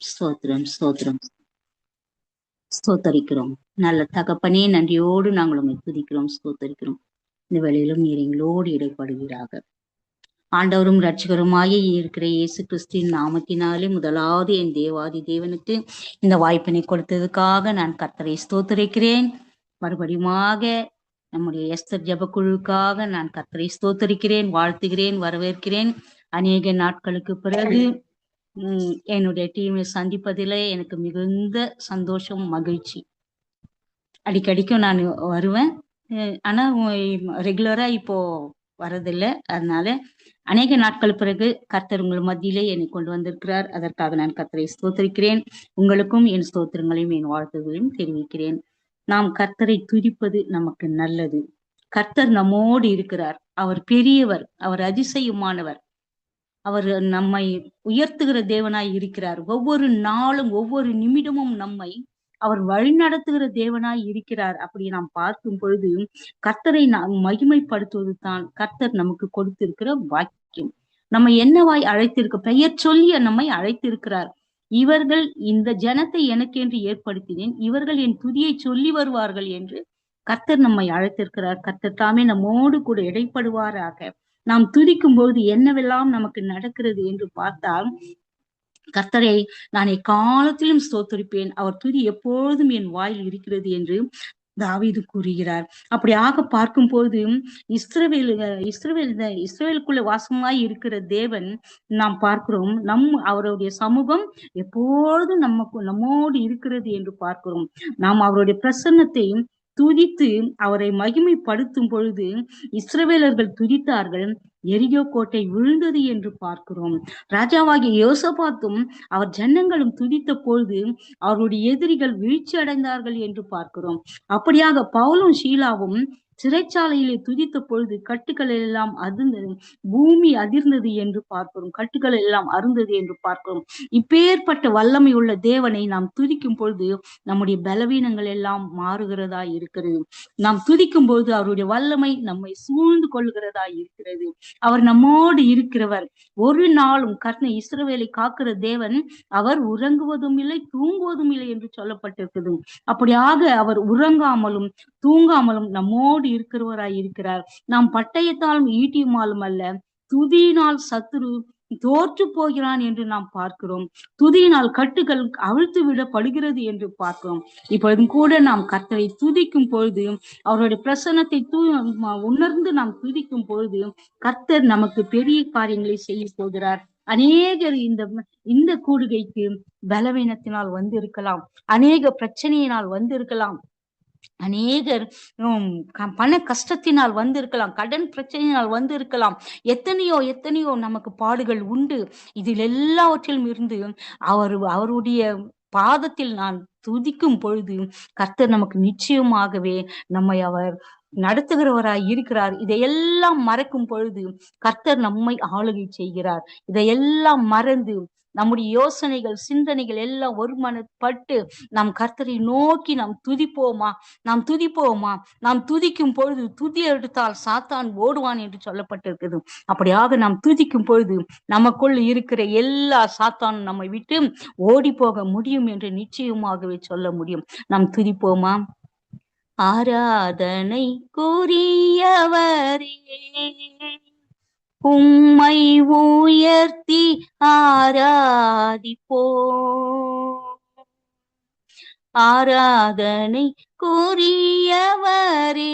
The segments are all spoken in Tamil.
ஸ்தோத்திரம், ஸ்தோத்திரம், ஸ்தோத்தரிக்கிறோம். நல்ல தகப்பனே, நன்றியோடு நாங்கள் உம்மை துதிக்கிறோம், ஸ்தோத்தரிக்கிறோம். இந்த வேளையிலும் நீர் எங்களோடு இடைப்படுவீராக. ஆண்டவரும் இரட்சகருமாய் இருக்கிற இயேசு கிறிஸ்துவின் நாமத்தினாலே முதலாவது என் தேவாதி தேவனுக்கு இந்த வாய்ப்பினை கொடுத்ததுக்காக நான் கர்த்தரை ஸ்தோத்தரிக்கிறேன். மறுபடியுமாக நம்முடைய எஸ்தர் ஜெபக்குழுவுக்காக நான் கர்த்தரை ஸ்தோத்தரிக்கிறேன், வாழ்த்துகிறேன், வரவேற்கிறேன். அநேக நாட்களுக்கு பிறகு என்னுடைய டீமை சந்திப்பதிலே எனக்கு மிகுந்த சந்தோஷம், மகிழ்ச்சி. அடிக்கடிக்கும் நான் வருவேன், ஆனா ரெகுலரா இப்போ வரதில்லை. அதனால அநேக நாட்கள் பிறகு கர்த்தர் உங்கள் மத்தியிலே என்னை கொண்டு வந்திருக்கிறார். அதற்காக நான் கர்த்தரை ஸ்தோத்தரிக்கிறேன். உங்களுக்கும் என் ஸ்தோத்திரங்களையும் என் வாழ்த்துகளையும் தெரிவிக்கிறேன். நாம் கர்த்தரை துதிப்பது நமக்கு நல்லது. கர்த்தர் நம்மோடு இருக்கிறார். அவர் பெரியவர், அவர் அதிசயமானவர், அவர் நம்மை உயர்த்துகிற தேவனாய் இருக்கிறார். ஒவ்வொரு நாளும் ஒவ்வொரு நிமிடமும் நம்மை அவர் வழிநடத்துகிற தேவனாய் இருக்கிறார். அப்படி நாம் பார்க்கும் பொழுது கர்த்தரை நாம் மகிமைப்படுத்துவது தான் கர்த்தர் நமக்கு கொடுத்திருக்கிற வாக்கியம். நம்ம என்னவாய் அழைத்திருக்க, பெயர் சொல்லிய நம்மை அழைத்திருக்கிறார். இவர்கள் இந்த ஜனத்தை எனக்கென்று ஏற்படுத்தினேன், இவர்கள் என் துதியை சொல்லி வருவார்கள் என்று கர்த்தர் நம்மை அழைத்திருக்கிறார். கர்த்தர் தாமே நம்மோடு கூட இடைப்படுவாராக. நாம் துதிக்கும் பொழுது என்னவெல்லாம் நமக்கு நடக்கிறது என்று பார்த்தால், கர்த்தரை நான் எக்காலத்திலும் ஸ்தோத்தரிப்பேன், அவர் துதி எப்பொழுதும் என் வாயில் இருக்கிறது என்று தாவீது கூறுகிறார். அப்படியாக பார்க்கும் போது இஸ்ரவேலுக்குள்ள வாசமாய் இருக்கிற தேவன் நாம் பார்க்கிறோம். அவருடைய சமூகம் எப்பொழுதும் நம்மோடு இருக்கிறது என்று பார்க்கிறோம். நாம் அவருடைய பிரசன்னத்தை துதித்து அவரை மகிமைப்படுத்தும் பொழுது இஸ்ரவேலர்கள் துதித்தார்கள், எரிகோ கோட்டை விழுந்தது என்று பார்க்கிறோம். ராஜாவாகிய யோசபாத்தும் அவர் ஜனங்களும் துதித்த பொழுது அவருடைய எதிரிகள் வீழ்ச்சி அடைந்தார்கள் என்று பார்க்கிறோம். அப்படியாக பவுலும் ஷீலாவும் சிறைச்சாலையிலே துதித்த பொழுது கட்டுக்கள் எல்லாம் அதிர்ந்தது, பூமி அதிர்ந்தது என்று பார்க்கிறோம். கட்டுக்கள் எல்லாம் அருந்தது என்று பார்க்கிறோம். இப்பேற்பட்ட வல்லமை உள்ள தேவனை நாம் துதிக்கும் பொழுது நம்முடைய பலவீனங்கள் எல்லாம் மாறுகிறதா இருக்கிறது. நாம் துதிக்கும் பொழுது அவருடைய வல்லமை நம்மை சூழ்ந்து கொள்கிறதா இருக்கிறது. அவர் நம்மோடு இருக்கிறவர். ஒரு நாளும் கர்த்தர் இஸ்ரவேலை காக்கிற தேவன், அவர் உறங்குவதும் இல்லை தூங்குவதும் இல்லை என்று சொல்லப்பட்டிருக்குது. அப்படியாக அவர் உறங்காமலும் தூங்காமலும் நம்மோடு இருக்கிறவராய் இருக்கிறார். நாம் பட்டயத்தாலும் ஈட்டியுமாலும் அல்ல, துதியினால் சத்துரு தோற்று போகிறான் என்று நாம் பார்க்கிறோம். துதியினால் கட்டுகள் அவிழ்த்து விடப்படுகிறது என்று பார்க்கிறோம். இப்பொழுதும் கூட நாம் கர்த்தரை துதிக்கும் பொழுது, அவருடைய பிரசன்னத்தை உணர்ந்து நாம் துதிக்கும் பொழுது கர்த்தர் நமக்கு பெரிய காரியங்களை செய்ய போகிறார். அநேகர் இந்த கூடுகைக்கு பலவீனத்தினால் வந்திருக்கலாம், அநேக பிரச்சனையினால் வந்திருக்கலாம், அநேகர் பண கஷ்டத்தினால் வந்திருக்கலாம், கடன் பிரச்சனையினால் வந்திருக்கலாம். எத்தனையோ நமக்கு பாடுகள் உண்டு. இதில் எல்லாவற்றிலும் இருந்து அவருடைய பாதத்தில் நான் துதிக்கும் பொழுது கர்த்தர் நமக்கு நிச்சயமாகவே நம்மை அவர் நடத்துகிறவராய் இருக்கிறார். இதையெல்லாம் மறக்கும் பொழுது கர்த்தர் நம்மை ஆளுகை செய்கிறார். இதையெல்லாம் மறந்து நம்முடைய யோசனைகள் சிந்தனைகள் எல்லாம் ஒருமனப்பட்டு நாம் கர்த்தரை நோக்கி நாம் துதிப்போமா? நாம் துதிக்கும் பொழுது துதி எடுத்தால் சாத்தான் ஓடுவான் என்று சொல்லப்பட்டிருக்குது. அப்படியாக நாம் துதிக்கும் பொழுது நமக்குள் இருக்கிற எல்லா சாத்தானும் நம்மை விட்டு ஓடி போக முடியும் என்று நிச்சயமாகவே சொல்ல முடியும். நாம் துதிப்போமா? ஆராதனை கூறியவரே, உம்மை உயர்த்தி ஆராதிப்போ. ஆராதனை கூறியவரே,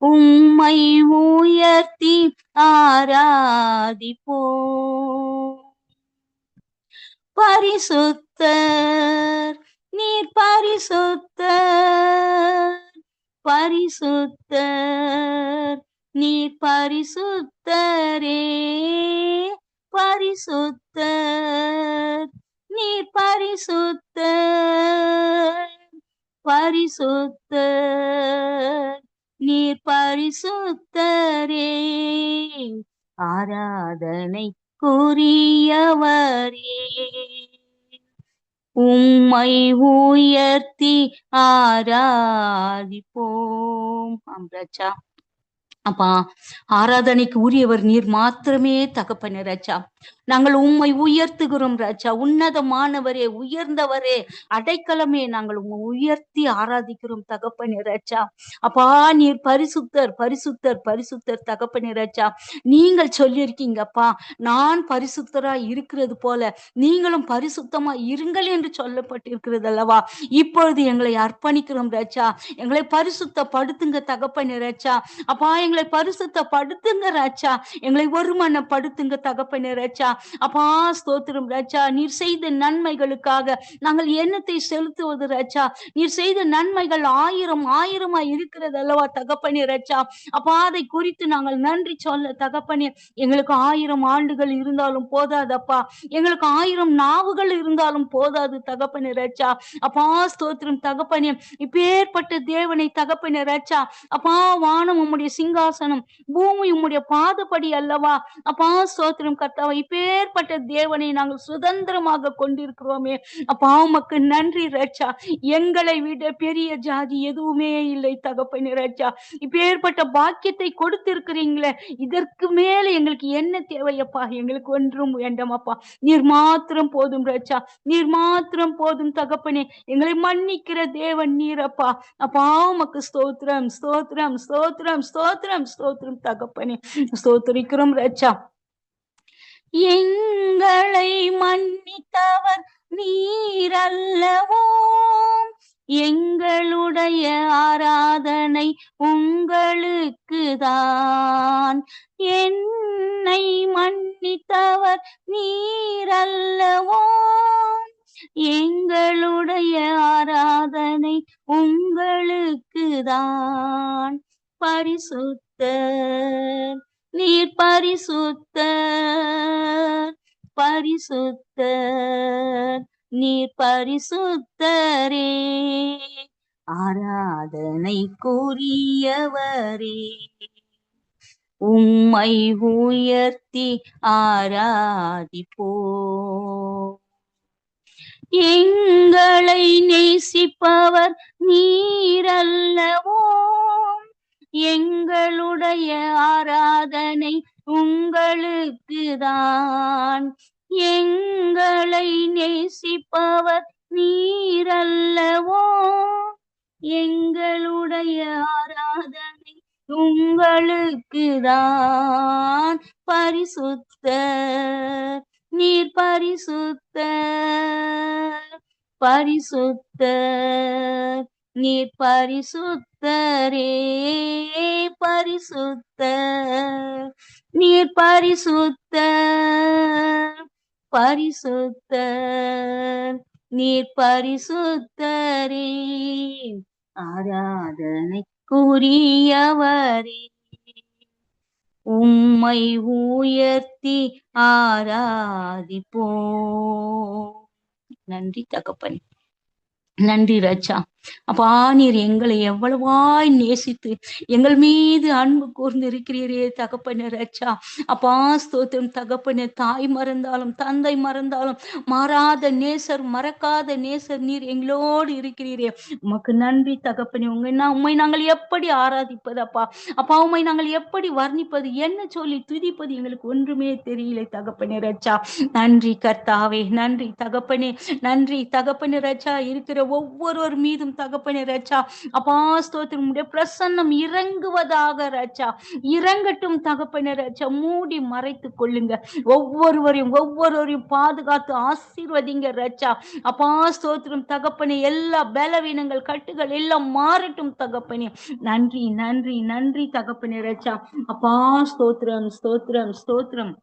உம்மை உயர்த்தி ஆராதிப்போ. பரிசுத்தர் நீர் பரிசுத்தர், பரிசுத்தர் நீர் பரிசுத்தரே, பரிசுத்தர் நீர் பரிசுத்தர், பரிசுத்தர் நீர் பரிசுத்தரே. ஆராதனை கூறியவரே, உம்மை உயர்த்தி ஆராதிப்போம். ராஜா அப்பா, ஆராதனைக்கு உரியவர் நீர் மாத்திரமே தகப்பனே ராஜா. நாங்கள் உம்மை உயர்த்துகிறோம் ராஜா. உன்னதமானவரே, உயர்ந்தவரே, அடைக்கலமே, நாங்கள் உம்மை உயர்த்தி ஆராதிக்கிறோம் தகப்பனே ராஜா. அப்பா, நீர் பரிசுத்தர், பரிசுத்தர், பரிசுத்தர் தகப்பனே ராஜா. நீங்கள் சொல்லியிருக்கீங்கப்பா, நான் பரிசுத்தரா இருக்கிறது போல நீங்களும் பரிசுத்தமா இருங்கள் என்று சொல்லப்பட்டிருக்கிறது அல்லவா. இப்பொழுது எங்களை அர்ப்பணிக்கிறோம் ராஜா. எங்களை பரிசுத்தப்படுத்துங்க தகப்பனே ராஜா. அப்பா, எங்களை பரிசுத்தப்படுத்துங்க ராஜா. எங்களை ஒருமனப்படுத்துங்க தகப்பனே ராஜா. அப்பா, ஸ்தோத்திரம் ராஜா. நீர் செய்த நன்மைகளுக்காக நாங்கள் எண்ணத்தை செலுத்துவது ராஜா. நீர் செய்த நன்மைகள் ஆயிரம் ஆயிரமாய் இருக்கிறது அல்லவா தகப்பனே ராஜா. அப்பா, அதை குறித்து நாங்கள் நன்றி சொல்ல தகப்பனே. எங்களுக்கு 1000 ஆண்டுகள் இருந்தாலும் போதாதப்பா. எங்களுக்கு 1000 நாவுகள் இருந்தாலும் போதாது தகப்பனே ராஜா. அப்பா, ஸ்தோத்திரம் தகப்பனே. இப்பேற்பட்ட தேவனை தகப்பனே ராஜா. அப்பா, வானம் உம்முடைய சிங்காசனம், பூமி உம்முடைய பாதப்படி அல்லவா. அப்பா, ஸ்தோத்திரம் கர்த்தாவே. இப்பேற்பட்ட தேவனை நாங்கள் சுதந்திரமாக கொண்டிருக்கிறோமே. அப்பா, உமக்கு நன்றி ராஜா. எங்களை விட பெரிய ஜாதி எதுவுமே இல்லை தகப்பனே ராஜா. இப்பேற்பட்ட பாக்கியத்தை கொடுத்திருக்கிறீங்களே, இதற்கு மேல எங்களுக்கு என்ன தேவையப்பா? எங்களுக்கு ஒன்றும் வேண்டாமப்பா. நீர் மாத்திரம் போதும் ராஜா. நீர் மாத்திரம் போதும் தகப்பனே. எங்களை மன்னிக்கிற தேவன் நீரப்பா. அப்பா, உமக்கு ஸ்தோத்திரம், ஸ்தோத்திரம், ஸ்தோத்திரம், ஸ்தோத்திரம், ஸ்தோத்திரம் தகப்பனே. ஸ்தோத்திரிக்கிறோம் ராஜா. எங்களை மன்னித்தவர் நீரல்லவோ, எங்களுடைய ஆராதனை உங்களுக்கு தான். என்னை மன்னித்தவர் நீரல்லவோ, எங்களுடைய ஆராதனை உங்களுக்கு தான். பரிசுத்தர், நீர் பரிசுத்தர், பரிசுத்தர், நீர் பரிசுத்தரே, ஆராதனைக்குரியவரே. உம்மை உயர்த்தி ஆராதிப்போம். எங்களை நேசிப்பவர் நீரல்லவோ, எங்களுடைய ஆராதனை உங்களுக்கு தான். எங்களை நேசிப்பவர் நீரல்லவோ, எங்களுடைய ஆராதனை உங்களுக்கு தான். பரிசுத்தர், நீர் பரிசுத்தர், பரிசுத்தர், நீர் பரிசுத்தரே, பரிசுத்தர், நீர் பரிசுத்தர், பரிசுத்தர், நீர் பரிசுத்தரே, ஆராதனைக்குரியவரே. உம்மை உயர்த்தி ஆராதிப்போம். நன்றி தகப்பனே. நன்றி ராஜா. அப்பா, நீர் எங்களை எவ்வளவாய் நேசித்து எங்கள் மீது அன்பு கூர்ந்து இருக்கிறீரே தகப்பனே ராஜா. அப்பா, ஸ்தோத்திரம் தகப்பனே. தாய் மறந்தாலும் தந்தை மறந்தாலும் மாறாத நேசர், மறக்காத நேசர் நீர் எங்களோடு இருக்கிறீரே. உமக்கு நன்றி தகப்பனே. உம்மை நாங்கள் எப்படி ஆராதிப்பது அப்பா? அப்பா, உம்மை நாங்கள் எப்படி வர்ணிப்பது, என்ன சொல்லி துதிப்பது, எங்களுக்கு ஒன்றுமே தெரியல தகப்பனே ராஜா. நன்றி கர்த்தாவே, நன்றி தகப்பனே, நன்றி தகப்பனே ராஜா. இருக்கிற ஒவ்வொருவர் மீதும் தகப்பனே ராஜா. அப்பா, ஸ்தோத்திரம். உம்முடைய பிரசன்னம் இறங்குவதாக ராஜா. இறங்கட்டும் தகப்பனே ராஜா. மூடி மறைத்துக் கொள்ளுங்க. ஒவ்வொருவரையும் பாதுகாத்து ஆசீர்வதிங்க ராஜா. அப்பா, ஸ்தோத்திரம் தகப்பனே. எல்லா பலவீனங்கள், கட்டுகள் எல்லாம் மாறட்டும் தகப்பனே. நன்றி, நன்றி, நன்றி தகப்பனே ராஜா. அப்பா, ஸ்தோத்திரம், ஸ்தோத்திரம், ஸ்தோத்திரம்.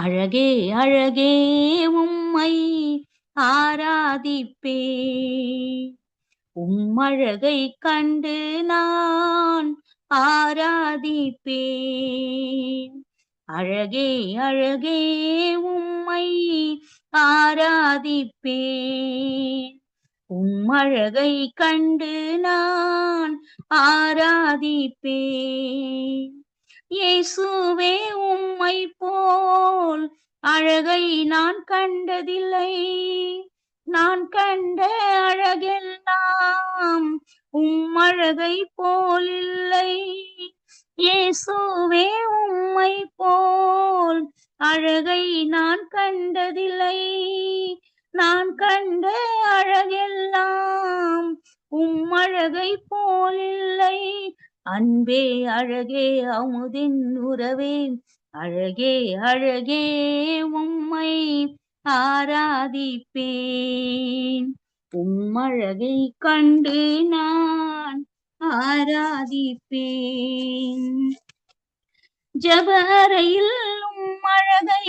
அழகே அழகே உம்மை ஆராதிப்பே, உம்மழகை கண்டு நான் ஆராதிப்பேன். அழகே அழகே உம்மை ஆராதிப்பேன், உம்மழகை கண்டு நான் ஆராதிப்பேன். இயேசுவே, உம்மை போல் அழகை நான் கண்டதில்லை. நான் கண்ட அழகெல்லாம் உம்மழகை போல் இல்லை. இயேசுவே உம்மை போல் அழகை நான் கண்டதில்லை. நான் கண்ட அழகெல்லாம் அழகை போலில்லை. அன்பே அழகே அமுதின் உறவே, அழகே அழகே உம்மை ஆராதிப்பேன். அழகை கண்டு நான் ஆராதிப்பேன். ஜப அறையில் அழகை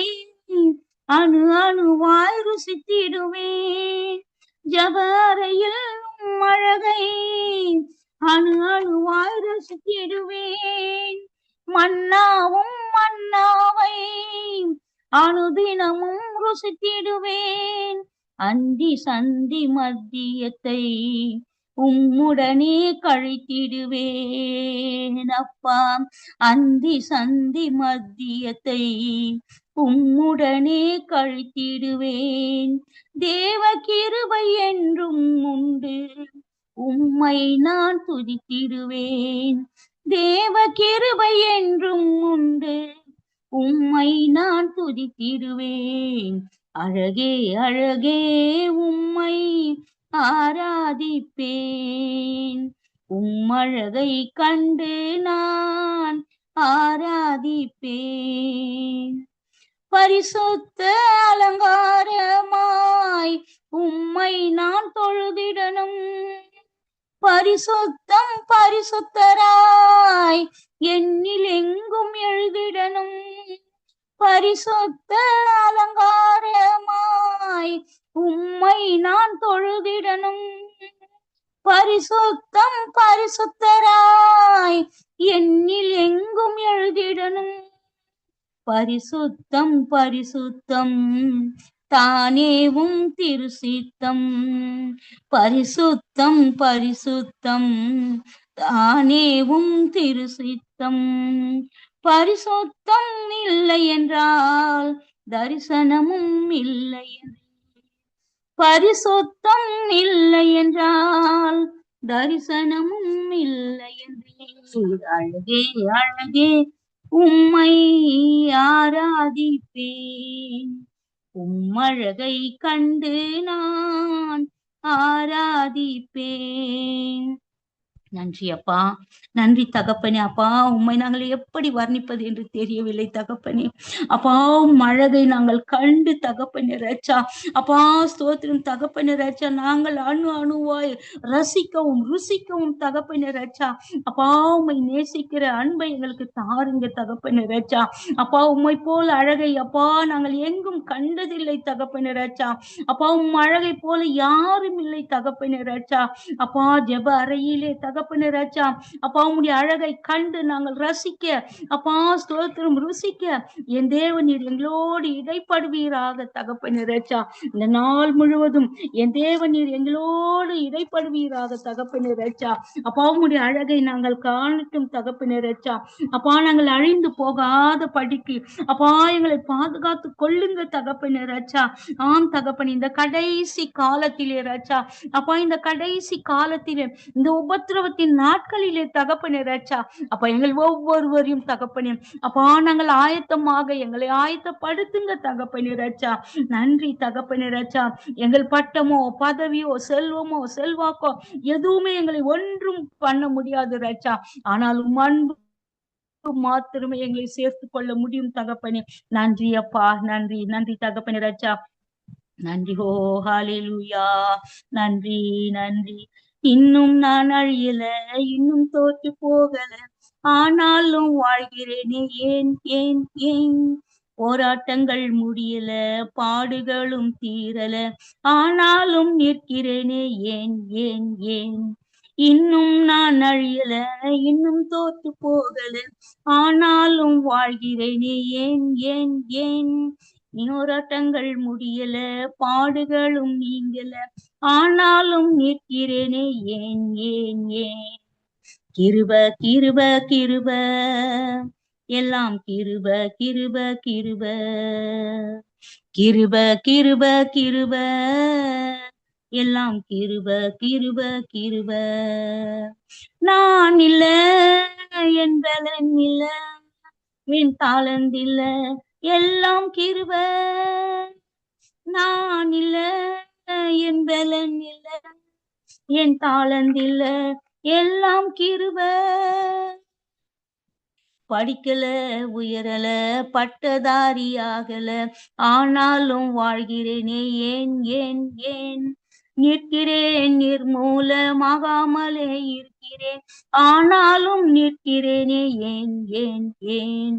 அணு அணுவாய் ருசித்திடுவேன். ஜப அறையில் அழகை அணு அணுவாய் ருசித்திடுவேன். மன்னாவும் மன்னாவை அனுதினமும் ருசித்திடுவேன். அந்தி சந்தி மத்தியத்தை உம்முடனே கழித்திடுவேன். அப்பா, அந்தி சந்தி மத்தியத்தை உம்முடனே கழித்திடுவேன். தேவ கிருபை என்றும் உண்டு, உம்மை நான் துதித்திடுவேன். தேவ கிருபை என்றும் உண்டு, உம்மை நான் துதித்திடுவேன். அழகே அழகே உம்மை ஆராதிப்பேன். அழகை கண்டு நான் ஆராதிப்பேன். பரிசுத்த அலங்காரமாய் உம்மை நான் தொழுதிடணும். பரிசுத்தம் பரிசுத்தராய் என்னில் எங்கும் எழுதிடணும். பரிசுத்த அலங்காரமாய் உம்மை நான் தொழுதிடணும். பரிசுத்தம் பரிசுத்தராய் என்னில் எங்கும் எழுதிடணும். பரிசுத்தம் பரிசுத்தம் தானேவும் திருசித்தம். பரிசுத்தம் பரிசுத்தம் தானேவும் திருசித்தம். பரிசுத்தம் இல்லை என்றால் தரிசனமும் இல்லை. பரிசுத்தம் இல்லை என்றால் தரிசனமும் இல்லை. அழகே அழகே உம்மை ஆராதிப்பேன். அழகை கண்டு நான் ஆராதிப்பேன். நன்றி அப்பா, நன்றி தகப்பனே. அப்பா, உம்மை நாங்கள் எப்படி வர்ணிப்பது என்று தெரியவில்லை தகப்பனே. அப்பா, அழகை நாங்கள் கண்டு தகப்பனே ரச்சா. அப்பா, ஸ்தோத்திரம் தகப்பனே ரச்சா. நாங்கள் அணு அணுவாய் ரசிக்கவும் ருசிக்கவும் தகப்பனே ரச்சா. அப்பா, உம்மை நேசிக்கிற அன்பை எங்களுக்கு தாருங்க தகப்பனே ரச்சா. அப்பா, உம்மை போல் அழகை அப்பா நாங்கள் எங்கும் கண்டதில்லை தகப்பனே ரச்சா. அப்பா, அழகை போல யாரும் இல்லை தகப்பனே ரச்சா. அப்பா, ஜெப அறையிலே தகப்பனே ராஜா, அப்பா உம்முடைய அழகை கண்டு நாங்கள் ரசிக்க, அப்பா ஸ்தோத்திரம் ருசிக்க என் தேவன் நீர் எங்களோடு இடைப்படுவீராக தகப்பனே ராஜா. இந்த நாள் முழுவதும் என் தேவன் நீர் எங்களோடு இடைப்படுவீராக தகப்பனே ராஜா. அப்பா உம்முடைய அழகை நாங்கள் காணட்டும் தகப்பனே ராஜா. அப்பா, நாங்கள் அழிந்து போகாத படிக்கு அப்பா எங்களை பாதுகாத்து கொள்ளுங்க தகப்பனே ராஜா. ஆம் தகப்பனே, இந்த கடைசி காலத்திலே ராஜா, அப்பா இந்த கடைசி காலத்திலே இந்த உபத்திரவத்தின் நாட்களிலே தகப்பனே ராஜா, அப்பா எங்கள் ஒவ்வொருவரையும் தகப்பனே அப்பா நாங்கள் ஆயத்தமாக எங்களை ஆயத்தப்படுத்துங்க தகப்பனே ராஜா. நன்றி தகப்பனே ராஜா. எங்கள் பட்டமோ பதவியோ செல்வமோ செல்வாக்கோ எதுவுமே எங்களை ஒன்றும் பண்ண முடியாது ராஜா. ஆனாலும் அன்பு மாத்திரமே எங்களை சேர்த்து கொள்ள முடியும் தகப்பனே. நன்றி அப்பா, நன்றி நன்றி தகப்பனே ராஜா. நன்றி. ஓ ஹalleluya. நன்றி நன்றி. இன்னும் நான் அழியல, இன்னும் தோற்று போகல, ஆனாலும் வாழ்கிறேனே ஏன் ஏன் ஏன். போராட்டங்கள் முடியல, பாடுகளும் தீரல, ஆனாலும் நிற்கிறேனே ஏன் ஏன் ஏன். இன்னும் நான் அழியல, இன்னும் தோற்று போகல, ஆனாலும் வாழ்கிறேனே ஏன் ஏன் ஏன். போராட்டங்கள் முடியல, பாடுகளும் நீங்கல, ஆனாலும் நிற்கிறேனே ஏன் ஏன் ஏன். கிருப கிருப கிருப எல்லாம் கிருப கிருப கிருப. கிருப கிருப கிருப எல்லாம் கிருப கிருப கிருப. நான் இல்ல, என் பலன் இல்ல, என் தாளந்து இல்ல, எல்லாம் கிருப. நான் இல்ல, என் பலன் இல்ல, என் தாளந்து இல்ல, எல்லாம் கிருப. படிக்கல, உயரல, பட்டதாரி ஆகல, ஆனாலும் வாழ்கிறேனே ஏன் ஏன் ஏன். நிற்கிறேன் நிர்மூலமாகாமலே இருக்கிறேன், ஆனாலும் நிற்கிறேனே ஏன் ஏன் ஏன்.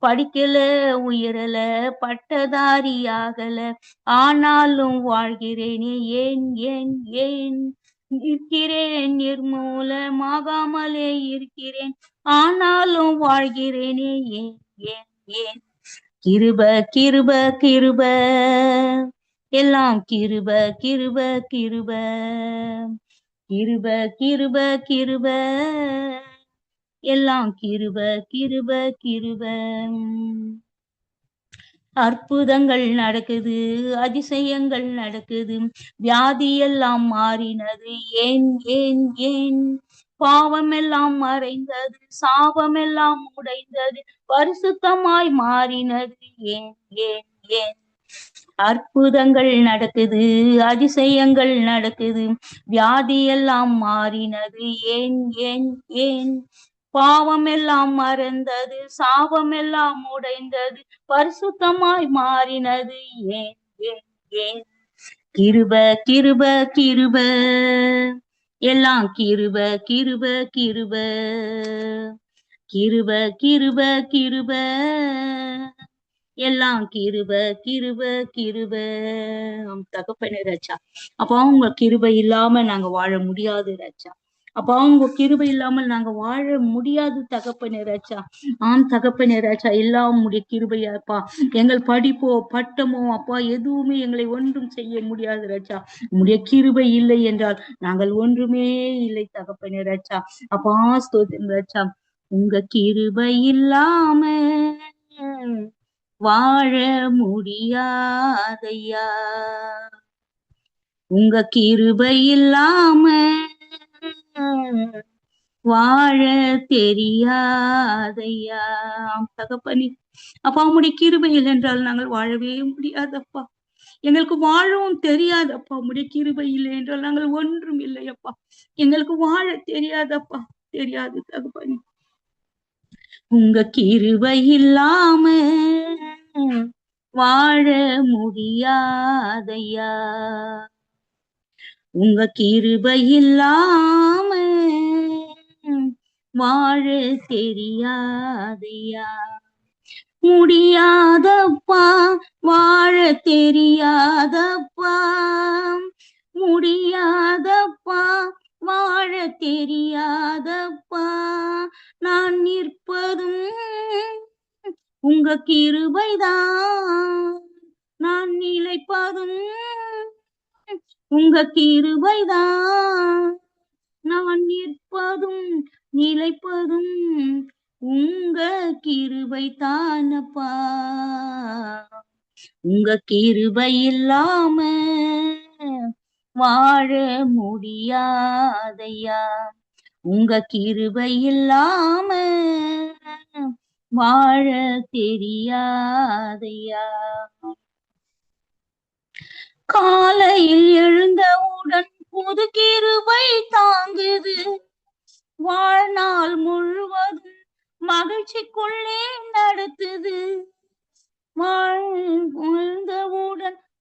படிக்கல, உயரல, பட்டதாரி ஆகல, ஆனாலும் வாழ்கிறேனே ஏன் ஏன் ஏன். நிற்கிறேன் நிர்மூலமாகாமலே இருக்கிறேன், ஆனாலும் வாழ்கிறேனே ஏன் ஏன் ஏன். கிருப கிருப கிருப, எல்லாம் கிருப கிருப கிருப. கிருப கிருப கிருப, எல்லாம் கிருப கிருப கிருப. அற்புதங்கள் நடக்குது, அதிசயங்கள் நடக்குது, வியாதி எல்லாம் மாறினது ஏன் ஏன் ஏன். பாவம் எல்லாம் மறைந்தது, சாபம் எல்லாம் உடைந்தது, பரிசுத்தமாய் மாறினது ஏன் ஏன் ஏன். அற்புதங்கள் நடக்குது, அதிசயங்கள் நடக்குது, வியாதி எல்லாம் மாறினது ஏன் ஏன் ஏன். பாவம் எல்லாம் மறந்தது, சாபம் எல்லாம் உடைந்தது, பரிசுத்தமாய் மாறினது ஏன் ஏன் ஏன். கிருப கிருப கிருப, எல்லாம் கிருப கிருப கிருப. கிருப கிருப கிருப, எல்லாம் கிருப கிருப கிருப. தகப்பனே ராஜா, அப்ப உங்க கிருபை இல்லாம நாங்க வாழ முடியாது ராஜா. அப்ப உங்க கிருபை இல்லாமல் நாங்க வாழ முடியாது தகப்பனே ராஜா. தகப்பனே ராஜா, எல்லாம் உடைய கிருபையாப்பா. எங்கள் படிப்போ பட்டமோ அப்பா எதுவுமே எங்களை ஒன்றும் செய்ய முடியாது ராஜா. உடைய கிருபை இல்லை என்றால் நாங்கள் ஒன்றுமே இல்லை தகப்பனே ராஜா. அப்பா ஸ்தோத்திரம் ராஜா. உங்க கிருபை இல்லாம வாழ முடியாதையா, உங்க கிருபை இல்லாம வாழ தெரியாதையா தகப்பனே. அப்பா உம்முடைய கிருபை இல்லை என்றால் நாங்கள் வாழவே முடியாதப்பா. எங்களுக்கு வாழவும் தெரியாதப்பா. உம்முடைய கிருபை இல்லை என்றால் நாங்கள் ஒன்றும் இல்லையப்பா. எங்களுக்கு வாழ தெரியாதப்பா, தெரியாது தகப்பனே. உங்க கிருபை இல்லாம வாழ முடியாதையா, உங்க கிருபை இல்லாம வாழ தெரியாதையா. முடியாதப்பா, வாழ தெரியாதப்பா, முடியாதப்பா, வாழ தெரியாதப்பா. நான் நிற்பதும் உங்க கிருபைதான், நான் நிலைப்பதும் உங்க கிருபைதான், நான் நிற்பதும் நிலைப்பதும் உங்க கிருபை தானப்பா. உங்க கிருபை இல்லாம வாழ முடியாதையா, உங்க கிருபை இல்லாம வாழ தெரியாதையா. காலையில் எழுந்தவுடன் புது கிருபை தாங்குது, வாழ்நாள் முழுவதும் மகிழ்ச்சிக்குள்ளே நடத்துது. வாழ்ந்தவுடன்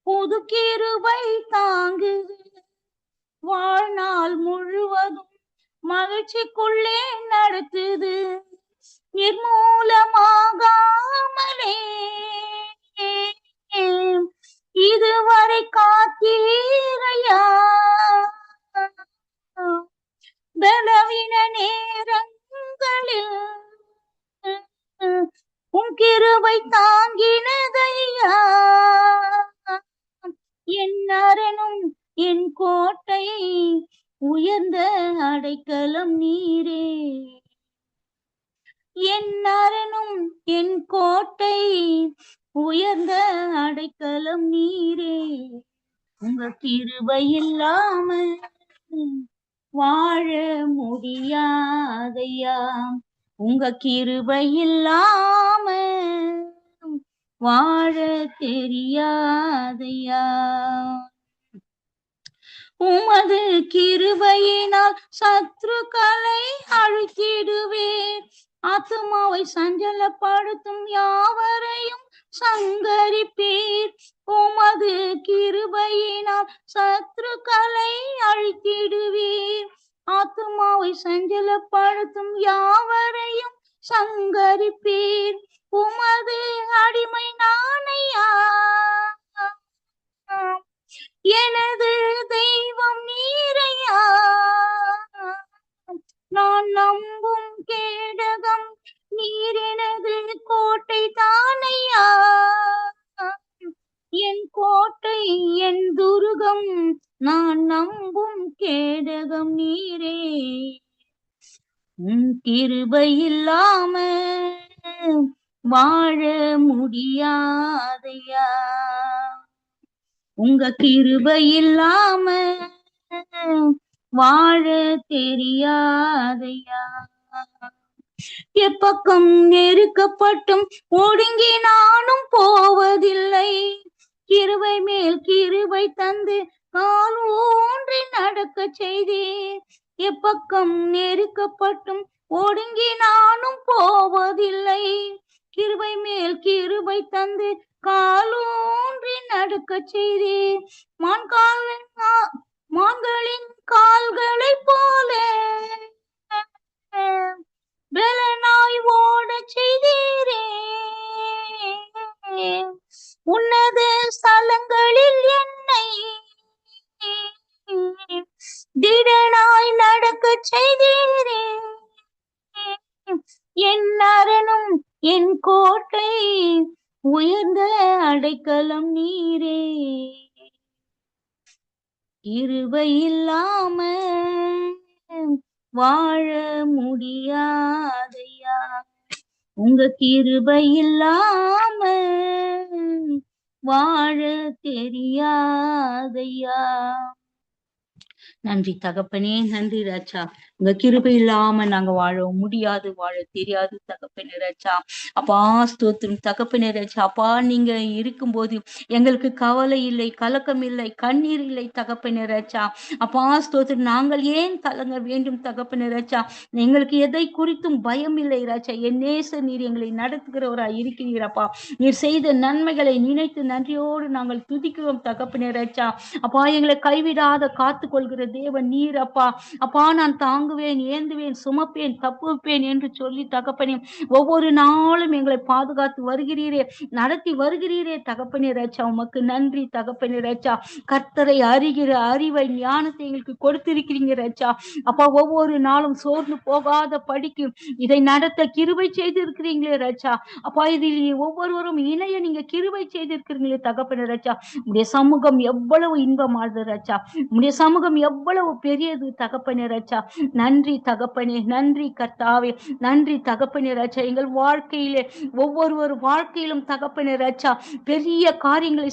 புது கிருபை தாங்குது, வாழ்நாள் முழுவதும் மகிழ்ச்சிக்குள்ளே நடத்துது. நிர்மூலமாகாமலே இதுவரை காத்தீரையா, பலவீன நேரங்களில் உன் கிருபை தாங்கினதையா. என் அரணும் என் கோட்டை, உயர்ந்த அடைக்கலம் நீரே. என் அரணும் என் கோட்டை, உயர்ந்த அடைக்கலம் நீரே. உங்க கிருபை இல்லாம வாழ முடியாதையா. உங்க கிருபை இல்லாம வாழ தெரியாதையா. உமது கிருபையினால் சத்ருக்களை அழித்திடுவேன். ஆத்துமாவை சஞ்சலப்படுத்தும் யாவரையும் சங்கரிப்பீர். உமது கிருபையினால் சத்ருக்களை அழித்திடுவீர். ஆத்துமாவை சஞ்சலப்படுத்தும் யாவரையும் சங்கரிப்பீர். உமது அடிமை நானையா, எனது தெய்வம் நீரையா. நான் நம்பும் கேடகம் நீர், எனது கோட்டை தானையா. என் கோட்டை என் துருகம், நான் நம்பும் கேடகம் நீரே. உன் கிருபை இல்லாம வாழ முடியாதையா. உங்க கிருபை இல்லாம வாழ தெரியாதையா. எப்பக்கம் நெருக்கப்பட்டும் ஒடுங்கி நானும் போவதில்லை. கிருபை மேல் கிருபை தந்து கால் ஊன்றி நடக்க செய்தீர். எப்பக்கம் நெருக்கப்பட்டும் ஒடுங்கி நானும் போவதில்லை. கிருபை மேல் கிருபை தந்து காலூன்றி நடக்க செய்தீர். மான்களின் கால்களை போல பலனாய் ஓட செய்தீரே. உன்னத ஸ்தலங்களில் என்னை திடனாய் நடக்க செய்தீரே. என் அரணும் என் கோட்டை, உயர்ந்த அடைக்கலம் நீரே. கிருபை இல்லாம வாழ முடியாதையா. உங்க கிருபை இல்லாம வாழ தெரியாதையா. நன்றி தகப்பனே, நன்றி ராஜா. உங்க கிருபை இல்லாம நாங்க வாழ முடியாது, வாழ தெரியாது தகப்பனே ராஜா. அப்பா ஸ்தோத்திரம் தகப்பனே ராஜா. அப்பா நீங்க இருக்கும்போது எங்களுக்கு கவலை இல்லை, கலக்கம் இல்லை, கண்ணீர் இல்லை தகப்பனே ராஜா. அப்பா ஸ்தோத்திரம். நாங்கள் ஏன் கலங்க வேண்டும் தகப்பனே ராஜா? எங்களுக்கு எதை குறித்தும் பயம் இல்லை ராஜா. என் நேச நீர் எங்களை நடத்துகிறவராய் இருக்கிறீரப்பா. நீர் செய்த நன்மைகளை நினைத்து நன்றியோடு நாங்கள் துதிக்கிறோம் தகப்பனே ராஜா. அப்பா எங்களை கைவிடாத காத்து கொள்கிற தேவன் நீர் அப்பா. அப்பா நான் தாங்குவேன், ஏந்துவேன், சுமப்பேன், தப்புவேன் என்று சொல்லி தகப்பனே ஒவ்வொரு நாளும் எங்களை பாதுகாத்து வருகிறீரே, நடத்தி வருகிறீரே தகப்பனே ராஜா. உமக்கு நன்றி தகப்பனே ராஜா. கர்த்தரை அறிகிற அறிவை ஞானத்தை எங்களுக்கு கொடுத்திருக்கிறீங்க ராஜா. அப்பா ஒவ்வொரு நாளும் சோர்ந்து போகாத படிக்கு இதை நடத்த கிருபை செய்திருக்கிறீங்களே ராஜா. அப்பா இதில் ஒவ்வொருவரும் இணைய நீங்க கிருபை செய்திருக்கிறீங்களே தகப்பனே ராஜா. உடைய சமூகம் எவ்வளவு இன்பமானது ராஜா. உடைய சமூகம் எவ்வளவு பெரியது தகப்பனே ராஜா. நன்றி தகப்பனே, நன்றி கர்த்தாவே, நன்றி தகப்பனே ராஜா. எங்கள் வாழ்க்கையிலே ஒவ்வொரு வாழ்க்கையிலும் தகப்பனே ராஜா பெரிய காரியங்களை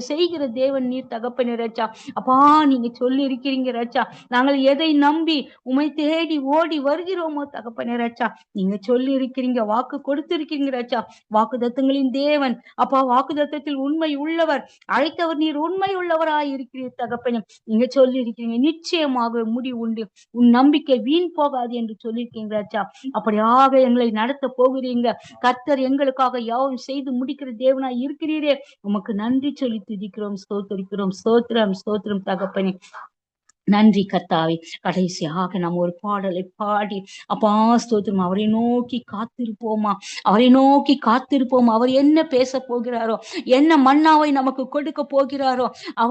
செய்கிற தேவன் நீர் தகப்பனே ராஜா. அப்பா நீங்க சொல்லி இருக்கிறீங்க ராஜா, நாங்கள் எதை நம்பி உமை தேடி ஓடி வருகிறோமோ தகப்பனே ராஜா, நீங்க சொல்லி இருக்கிறீங்க, வாக்கு கொடுத்திருக்கிறீங்க ராஜா. வாக்குத்தத்தங்களின் தேவன் அப்பா, வாக்குத்தத்தத்தில் உண்மை உள்ளவர், அழைத்தவர் நீர் உண்மை உள்ளவராய் இருக்கிறீர் தகப்பனே. நீங்க சொல்லி இருக்கிறீங்க நிச்சயமாக முடிவு உண்டு, உன் நம்பிக்கை வீண் போகாது என்று சொல்லியிருக்கீங்க ராஜா. அப்படியாக எங்களை நடத்த போகிறீங்க கர்த்தர். எங்களுக்காக யாவும் செய்து முடிக்கிற தேவனாய் இருக்கிறீரே, உமக்கு நன்றி சொல்லி துதிக்கிறோம், ஸ்தோத்திரிக்கிறோம். ஸ்தோத்திரம் ஸ்தோத்திரம் தகப்பனே. நன்றி கர்த்தாவே. கடைசியாக நாம் ஒரு பாடலை பாடி அப்பா ஸ்தோத்திரம் அவரை நோக்கி காத்திருப்போமா, அவரை நோக்கி காத்திருப்போம். அவர் என்ன பேச போகிறாரோ, என்ன மன்னாவை நமக்கு கொடுக்க போகிறாரோ,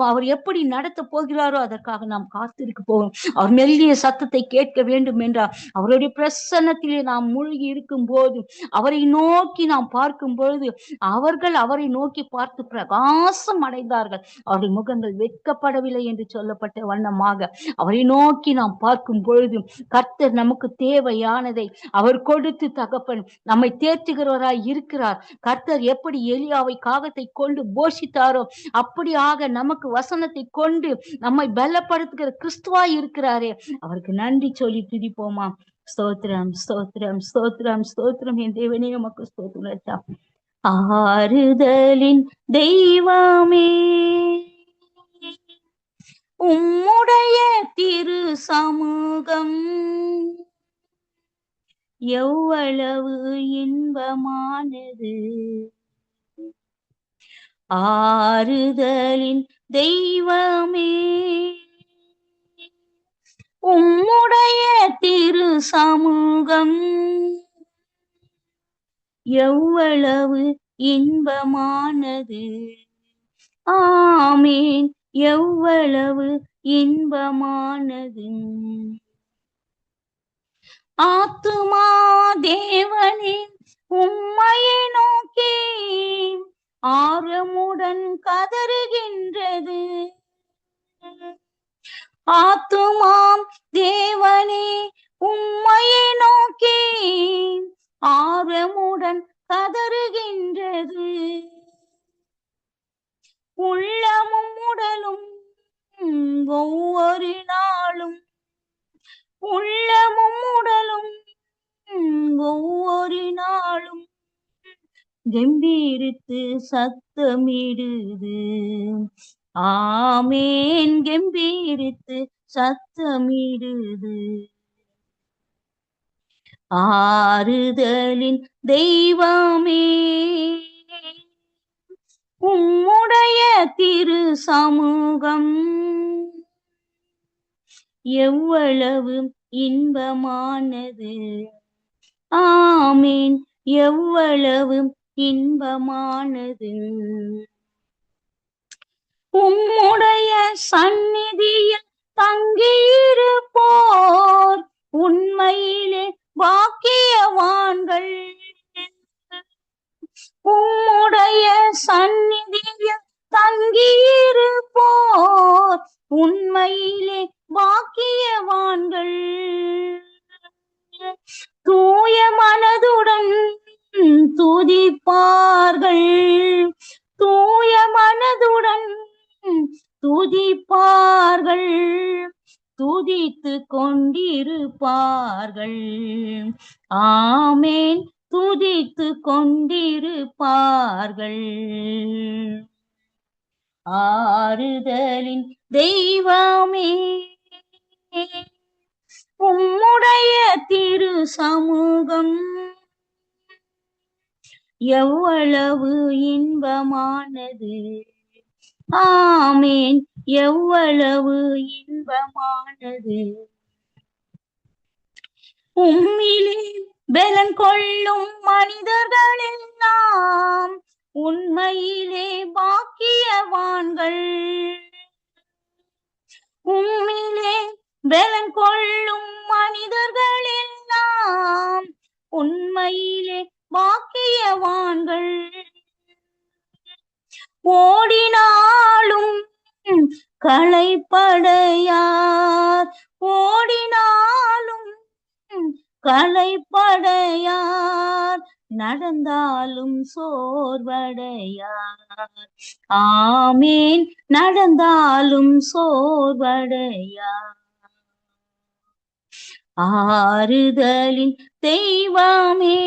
அவர் எப்படி நடத்த போகிறாரோ அதற்காக நாம் காத்திருக்க போவோம். அவர் மெல்லிய சத்தத்தை கேட்க வேண்டும் என்றால் அவருடைய பிரசன்னத்திலே நாம் மூழ்கி இருக்கும் போது, அவரை நோக்கி நாம் பார்க்கும் பொழுது அவர்கள் அவரை நோக்கி பார்த்து பிரகாசம் அடைந்தார்கள், அவருடைய முகங்கள் வெட்கப்படவில்லை என்று சொல்லப்பட்ட வண்ணமாக அவரை நோக்கி நாம் பார்க்கும் பொழுது கர்த்தர் நமக்கு தேவையானதை அவர் கொடுத்து தகப்பன் நம்மை தேற்றுகிறவராய் இருக்கிறார். கர்த்தர் எப்படி எலியாவை காகத்தை கொண்டு போஷித்தாரோ அப்படியாக நமக்கு வசனத்தை கொண்டு நம்மை பலப்படுத்துகிற கிறிஸ்துவாய் இருக்கிறாரே, அவருக்கு நன்றி சொல்லி துதிப்போமா. ஸ்தோத்திரம் ஸ்தோத்திரம் ஸ்தோத்திரம் ஸ்தோத்திரம். என் தேவனே உமக்கு ஸ்தோத்திரம். ஆறுதலின் தெய்வமே, உம்முடைய திரு சமூகம் எவ்வளவு இன்பமானது. ஆறுதலின் தெய்வமே, உம்முடைய திரு சமூகம் எவ்வளவு இன்பமானது. ஆமேன், எவ்வளவு இன்பமானது. ஆத்துமா தேவனே உம்மையை நோக்கி ஆர்வமுடன் கதறுகின்றது. ஆத்துமாம் தேவனே உம்மையை நோக்கி ஆர்வமுடன் கதறுகின்றது. உள்ளமும் உடலும் ஒவ்வொரு நாளும், உள்ளமும் உடலும் ஒவ்வொரு நாளும் கம்பீரித்து சத்தமிடுது. ஆமேன், கம்பீரித்து சத்தமிடுது. ஆறுதலின் தெய்வமே, உம்முடைய திரு சமூகம் எவ்வளவு இன்பமானது. ஆமேன், எவ்வளவு இன்பமானது. உம்முடைய சந்நிதியில் தங்கியிருப்போர் உண்மையிலே பாக்கியவான்கள். உம்முடைய சந்நிதியில் தங்கியிருப்போர் உண்மையிலே பாக்கியவான்கள். தூய மனதுடன் துதிப்பார்கள், தூய மனதுடன் துதிப்பார்கள், துதித்து கொண்டிருப்பார்கள். ஆமேன், துதித்து கொண்டிருப்பார்கள். ஆறுதலின் தெய்வமே, உம்முடைய திரு சமூகம் எவ்வளவு இன்பமானது. ஆமேன், எவ்வளவு இன்பமானது. உம்மிலே பலன் கொள்ளும் மனிதர்கள் எல்லாம் உண்மையிலே பாக்கியவான்கள். உம்மிலே பலன் கொள்ளும் மனிதர்கள் எல்லாம் உண்மையிலே பாக்கியவான்கள். ஓடினாலும் களைப்படையார், ஓடினாலும் களைப்படையார், நடந்தாலும் சோர்வடையார். ஆமேன், நடந்தாலும் சோர்வடையார். ஆறுதலின் தெய்வமே,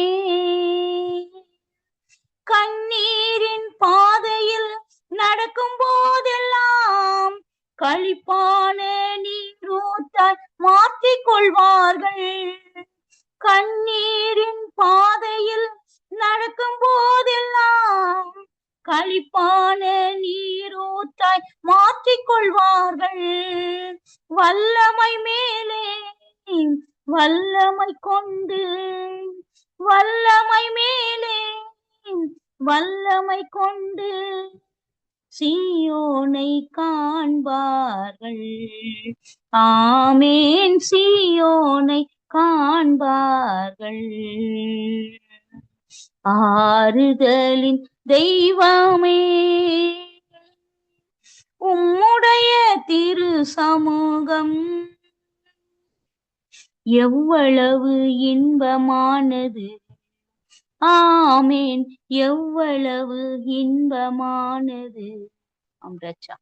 கண்ணீரின் பாதையில் நடக்கும் போதெல்லாம் களிப்பான நீரூற்றாய் மாற்றிக் கொள்வார்கள். கண்ணீரின் பாதையில் நடக்கும் போதெல்லாம் களிப்பான நீரூற்றாய் மாற்றிக் கொள்வார்கள். வல்லமை மேலே வல்லமை கொண்டு, வல்லமை மேலே வல்லமை கொண்டு சீயோனை காண்பார்கள். ஆமேன், சீயோனை காண்பார்கள். ஆறுதலின் தெய்வமே, உம்முடைய திரு சமூகம் எவ்வளவு இன்பமானது. ஆமேன், எவ்வளவு இன்பமானது. ஆம் ரச்சா,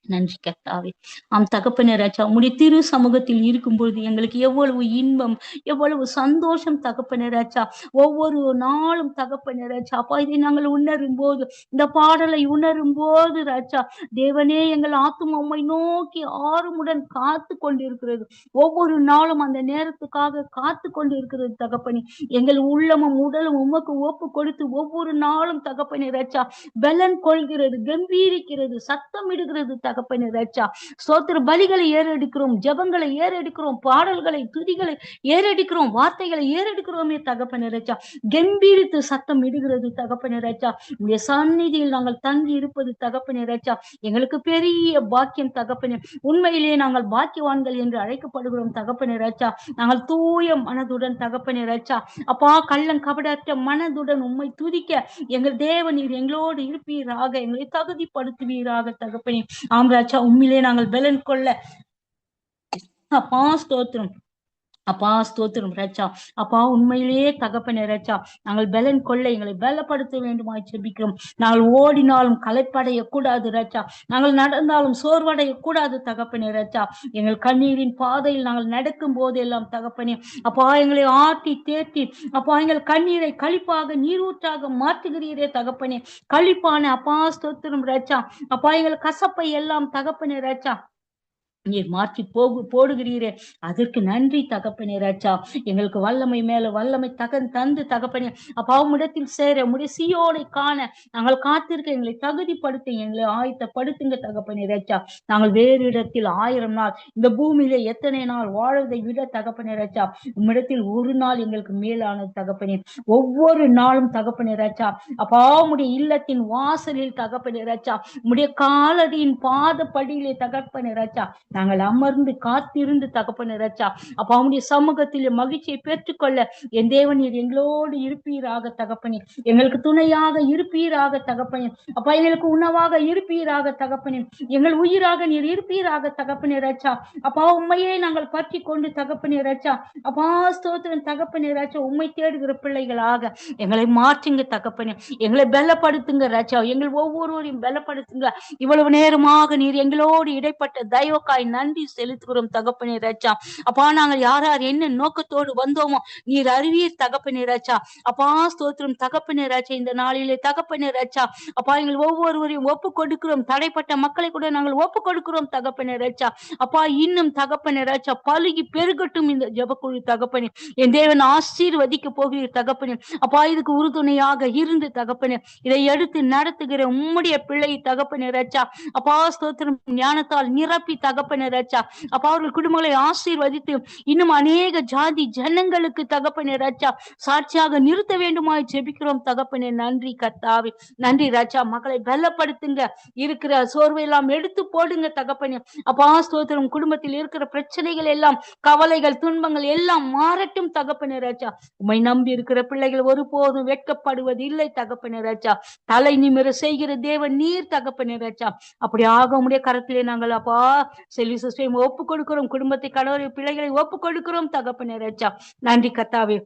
நன்றி கர்த்தாவே. ஆம் தகப்பனே ராஜா, உம்முடைய திரு சமூகத்தில் இருக்கும்பொழுது எங்களுக்கு எவ்வளவு இன்பம், எவ்வளவு சந்தோஷம் தகப்பனே ராஜா. ஒவ்வொரு நாளும் தகப்பனே ராஜா, அப்பா இதை நாங்கள் உணரும் போது, இந்த பாடலை உணரும் போது ராஜா, தேவனே எங்கள் ஆத்துமா உம்மை நோக்கி ஆர்வமுடன் காத்து கொண்டிருக்கிறது. ஒவ்வொரு நாளும் அந்த நேரத்துக்காக காத்து கொண்டிருக்கிறது தகப்பனே. எங்கள் உள்ளமும் உடலும் உமக்கு ஒப்பு கொடுத்து ஒவ்வொரு நாளும் தகப்பனே ராஜா பலன் கொள்கிறது, கம்பீரிக்கிறது, சத்தமிடுகிறது தகப்பனே ராஜா. ஸ்தோத்திர பலிகளை ஏறெடுக்கிறோம், ஜெபங்களை ஏறெடுக்கிறோம், பாடல்களை துதிகளை ஏறெடுக்கிறோம், வார்த்தைகளை ஏறெடுக்கிறோமே தகப்பனே ராஜா. கம்பீரித்து சத்தம் இடுகிறது தகப்பனே ராஜா. உடைய சந்நிதியில் நாங்கள் தங்கி இருப்பது தகப்பனே ராஜா எங்களுக்கு பெரிய பாக்கியம் தகப்பனே. உண்மையிலேயே நாங்கள் பாக்கியவான்கள் என்று அழைக்கப்படுகிறோம் தகப்பனே ராஜா. நாங்கள் தூய மனதுடன் தகப்பனே ராஜா, அப்பா கள்ளம் கபடற்ற மனதுடன் உம்மை துதிக்க எங்கள் தேவனீர் எங்களோடு இருப்பீராக, எங்களை தகுதிப்படுத்துவீராக தகப்பனே. ஆம் ராஜா, உண்மையிலே நாங்கள் பலன் கொள்ள அப்பா ஸ்தோத்திரம், அப்பா ஸ்தோத்திரம் ராஜா. அப்பா உண்மையிலேயே தகப்பனே ராஜா, நாங்கள் பலன் கொள்ள எங்களை பலப்படுத்த வேண்டுமாய் ஜெபிக்கிறோம். நாங்கள் ஓடினாலும் களைப்படைய கூடாது ராஜா, நாங்கள் நடந்தாலும் சோர்வடைய கூடாது தகப்பனே ராஜா. எங்கள் கண்ணீரின் பாதையில் நாங்கள் நடக்கும் போதெல்லாம் தகப்பனே அப்பா எங்களை ஆட்டி தேற்றி அப்பா எங்கள் கண்ணீரை களிப்பாக நீரூற்றாக மாற்றுகிறீரே தகப்பனே. களிப்பான அப்பா ஸ்தோத்திரம் ராஜா. அப்பா எங்கள் கசப்பை எல்லாம் தகப்பனே ராஜா நீர் மாற்றி போடுகிறீரே, அதற்கு நன்றி தகப்பனே ராஜா. எங்களுக்கு வல்லமை மேல வல்லமை தந்து தகப்பனே அப்பா உம்மிடத்தில் சேர உம்முடைய சீயோனை காண நாங்கள் காத்திருக்க எங்களை தகுதிப்படுத்த எங்களை ஆயத்தப்படுத்துங்க தகப்பனே ராஜா. நாங்கள் வேறு இடத்தில் 1000 நாள் இந்த பூமியில எத்தனை நாள் வாழ்வதை விட தகப்பனே ராஜா உம்மிடத்தில் ஒரு நாள் எங்களுக்கு மேலானது தகப்பனே. ஒவ்வொரு நாளும் தகப்பனே ராஜா அப்பா உம்முடைய இல்லத்தின் வாசலில் தகப்பனே ராஜா உம்முடைய காலடியின் பாதப்படியிலே தகப்பனே ராஜா நாங்கள் அமர்ந்து காத்திருந்து தகப்பனே ராஜா அப்ப அவனுடைய சமூகத்திலே மகிழ்ச்சியை பெற்றுக்கொள்ள என் தேவன் நீர் எங்களோடு இருப்பீராக தகப்பனே. எங்களுக்கு துணையாக இருப்பீராக தகப்பனே. அப்பா எங்களுக்கு உணவாக இருப்பீராக தகப்பனே. எங்கள் உயிராக நீர் இருப்பீராக தகப்பனே ராஜா. அப்பா உண்மையே நாங்கள் பற்றி கொண்டு தகப்பனே ராஜா அப்பா ஸ்தோத்திரம் தகப்பனே ராஜா உண்மை தேடுகிற பிள்ளைகளாக எங்களை மாற்றுங்க தகப்பனே. எங்களை பலப்படுத்துங்க ராஜா, எங்கள் ஒவ்வொருவரையும் பலப்படுத்துங்க. இவ்வளவு நேரமாக நீர் எங்களோடு இடைப்பட்ட தயவுக்காய் நன்றி செலுத்துகிறோம் தகப்பனே ராஜா. அப்பா நாங்கள் யார் யார் என்ன நோக்கத்தோடு வந்தோமோ நீர் அறிவீர் தகப்பனே ராஜா. அப்பா ஸ்தோத்திரம் தகப்பனே ராஜா. இந்த நாளிலே தகப்பனே ராஜா அப்பா எங்கள் ஒவ்வொருவரையும் ஒப்பு கொடுக்கிறோம். தடைப்பட்ட மக்களை கூட நாங்கள் ஒப்பு கொடுக்கிறோம் தகப்பனே ராஜா. அப்பா இன்னும் தகப்பனே ராஜா பலுகி பெருகட்டும் இந்த ஜெபக்குழு தகப்பனே. என் தேவன் ஆசீர்வதிக்க போகிற தகப்பனே. அப்பா இதுக்கு உறுதுணையாக இருந்து தகப்பனே இதை எடுத்து நடத்துகிற உம்முடைய பிள்ளை தகப்பனே ராஜா. அப்பா ஸ்தோத்திரம் ஞானத்தால் நிரப்பி தகப்பனே ராஜா அப்பா அவர்கள் குடும்பங்களை ஆசீர்வதித்து இன்னும் அநேக ஜாதி ஜனங்களுக்கு தகப்பனே ராஜா சாட்சியாக நிறுத்த வேண்டுமாய் ஜெபிக்கிறோம் தகப்பனே. நன்றி கர்த்தாவே, நன்றி ராஜா. மக்களை பலப்படுத்துங்க, இருக்கிற சோர்வை எல்லாம் எடுத்து போடுங்க தகப்பனே. அப்பா ஸ்தோத்திரம் குடும்பத்தில் இருக்கிற பிரச்சனைகள் எல்லாம் கவலைகள் துன்பங்கள் எல்லாம் மாறட்டும் தகப்பனே ராஜா. உம்மை நம்பி இருக்கிற பிள்ளைகள் ஒருபோதும் வெட்கப்படுவது இல்லை தகப்பனே ராஜா. தலை நிமிர செய்கிற தேவன் நீர் தகப்பனே ராஜா. அப்படி ஆக உம்முடைய கரத்திலே நாங்கள் அப்பா செல்வி சிஸ்டரை ஒப்பு கொடுக்கிறோம், குடும்பத்தை கணவரை பிள்ளைகளை ஒப்பு கொடுக்கிறோம் தகப்பனே ராஜா. நன்றி கர்த்தாவே.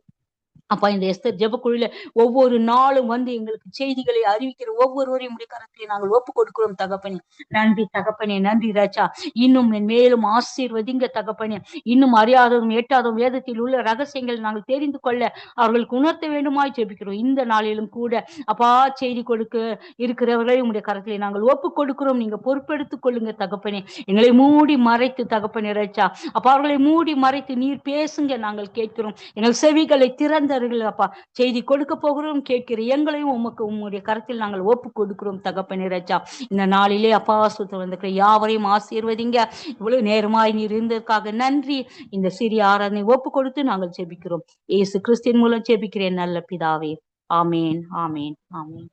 அப்பா இந்த எஸ்தர் ஜெபக்குழுல ஒவ்வொரு நாளும் வந்து எங்களுக்கு செய்திகளை அறிவிக்கிற ஒவ்வொருவரையும் உடைய கரத்திலே நாங்கள் ஒப்பு கொடுக்கிறோம் தகப்பனே. நன்றி தகப்பனே, நன்றி ராஜா. இன்னும் மேலும் ஆசீர்வதிங்க தகப்பனே. இன்னும் அறியாததும் எட்டாததும் வேதத்தில் உள்ள ரகசியங்கள் நாங்கள் தெரிந்து கொள்ள அவர்களுக்கு உணர்த்த வேண்டுமாய் ஜெபிக்கிறோம். இந்த நாளிலும் கூட அப்பா செய்தி கொடுக்க இருக்கிறவர்களை உடைய கரத்திலே நாங்கள் ஒப்பு கொடுக்கிறோம். நீங்க பொறுப்பெடுத்துக் கொள்ளுங்க தகப்பனே. எங்களை மூடி மறைத்து தகப்பனே ராஜா அப்பா அவர்களை மூடி மறைத்து நீர் பேசுங்க, நாங்கள் கேட்கிறோம். எங்கள் செவிகளை திறந்த அப்பா செய்தி கொடுக்க போகிறோம், கேட்கிற எங்களையும் உமக்கு உம்முடைய கரத்தில் நாங்கள் ஒப்பு கொடுக்கிறோம் தகப்பனே ராஜா. இந்த நாளிலே அப்பா சுத்த வந்திருக்கிற யாவரையும் ஆசீர்வதிங்க. இவ்வளவு நேரமாய் நீர் இருந்ததற்காக நன்றி. இந்த சிறிய ஆராதனை ஒப்பு கொடுத்து நாங்கள் ஜெபிக்கிறோம். இயேசு கிறிஸ்துவின் மூலம் ஜெபிக்கிறேன் நல்ல பிதாவே. ஆமேன், ஆமேன், ஆமேன்.